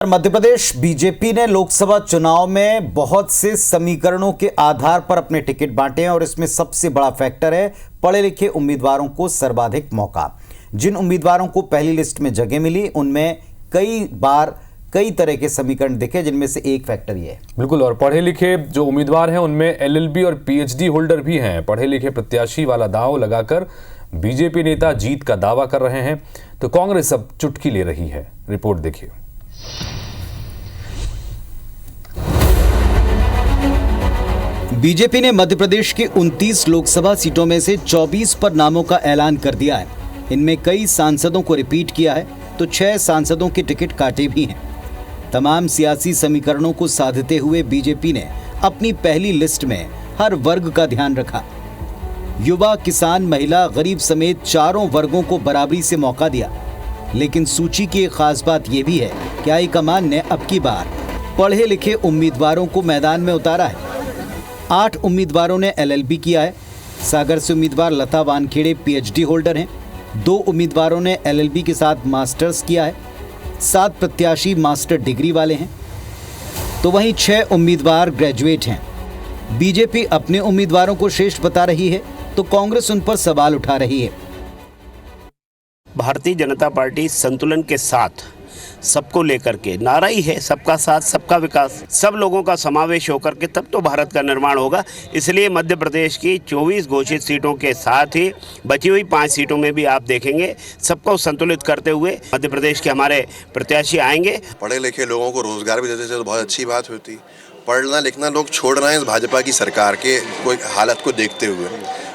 Madhya Pradesh BJP ने लोकसभा चुनाव में बहुत से समीकरणों के आधार पर अपने टिकट बांटे हैं और इसमें सबसे बड़ा फैक्टर है पढ़े लिखे उम्मीदवारों को सर्वाधिक मौका। जिन उम्मीदवारों को पहली लिस्ट में जगह मिली उनमें कई बार कई तरह के समीकरण दिखे, जिनमें से एक फैक्टर ये है। बिल्कुल, और पढ़े लिखे जो उम्मीदवार हैं उनमें एलएलबी और पीएचडी होल्डर भी हैं। पढ़े लिखे प्रत्याशी वाला दांव लगाकर बीजेपी नेता जीत का दावा कर रहे हैं तो कांग्रेस अब चुटकी ले रही है। रिपोर्ट देखिए। बीजेपी ने मध्य प्रदेश के 29 लोकसभा सीटों में से 24 पर नामों का ऐलान कर दिया है। इनमें कई सांसदों को रिपीट किया है तो 6 सांसदों के टिकट काटे भी हैं। तमाम सियासी समीकरणों को साधते हुए बीजेपी ने अपनी पहली लिस्ट में हर वर्ग का ध्यान रखा। युवा, किसान, महिला, गरीब समेत चारों वर्गों को बराबरी से मौका दिया। लेकिन सूची की एक खास बात यह भी है कि हाईकमान ने अब की बार पढ़े लिखे उम्मीदवारों को मैदान में उतारा है। 8 उम्मीदवारों ने एलएलबी किया है। सागर से उम्मीदवार लता वानखेड़े पीएचडी होल्डर हैं। 2 उम्मीदवारों ने एलएलबी के साथ मास्टर्स किया है। 7 प्रत्याशी मास्टर डिग्री वाले हैं तो वहीं 6 उम्मीदवार ग्रेजुएट हैं। बीजेपी अपने उम्मीदवारों को श्रेष्ठ बता रही है तो कांग्रेस उन पर सवाल उठा रही है। भारतीय जनता पार्टी संतुलन के साथ सबको लेकर के नारा ही है, सबका साथ सबका विकास। सब लोगों का समावेश होकर के तब तो भारत का निर्माण होगा। इसलिए मध्य प्रदेश की 24 घोषित सीटों के साथ ही बची हुई 5 सीटों में भी आप देखेंगे सबको संतुलित करते हुए मध्य प्रदेश के हमारे प्रत्याशी आएंगे। पढ़े लिखे लोगों को रोजगार भी देते तो बहुत अच्छी बात होती। पढ़ना लिखना लोग छोड़ रहे हैं इस भाजपा की सरकार के कोई हालत को देखते हुए।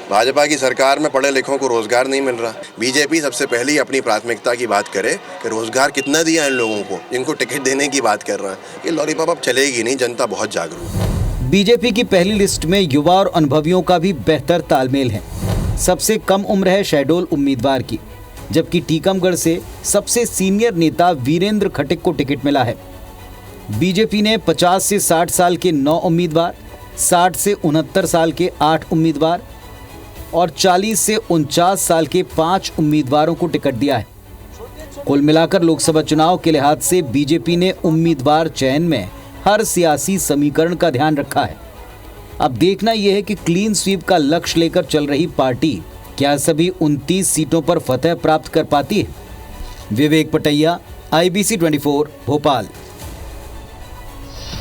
भाजपा की सरकार में पढ़े लिखों को रोजगार नहीं मिल रहा। बीजेपी सबसे पहले अपनी प्राथमिकता की बात करे कि रोजगार कितना दिया इन लोगों को, इनको टिकट देने की बात कर रहा है। ये लॉलीपॉप अब चलेगी नहीं, जनता बहुत जागरूक है। बीजेपी की पहली लिस्ट में युवा और अनुभवियों का भी बेहतर तालमेल है। सबसे कम उम्र है शहडोल उम्मीदवार की, जबकि टीकमगढ़ से सबसे सीनियर नेता वीरेंद्र खटिक को टिकट मिला है। बीजेपी ने 50 से 60 साल के 9 उम्मीदवार, 60 से 69 साल के 8 उम्मीदवार और 40 से 49 साल के 5 उम्मीदवारों को टिकट दिया है। कुल मिलाकर लोकसभा चुनाव के लिहाज से बीजेपी ने उम्मीदवार चयन में हर सियासी समीकरण का ध्यान रखा है। अब देखना यह है कि क्लीन स्वीप का लक्ष्य लेकर चल रही पार्टी क्या सभी 29 सीटों पर फतह प्राप्त कर पाती है। विवेक पटैया, IBC 24, भोपाल।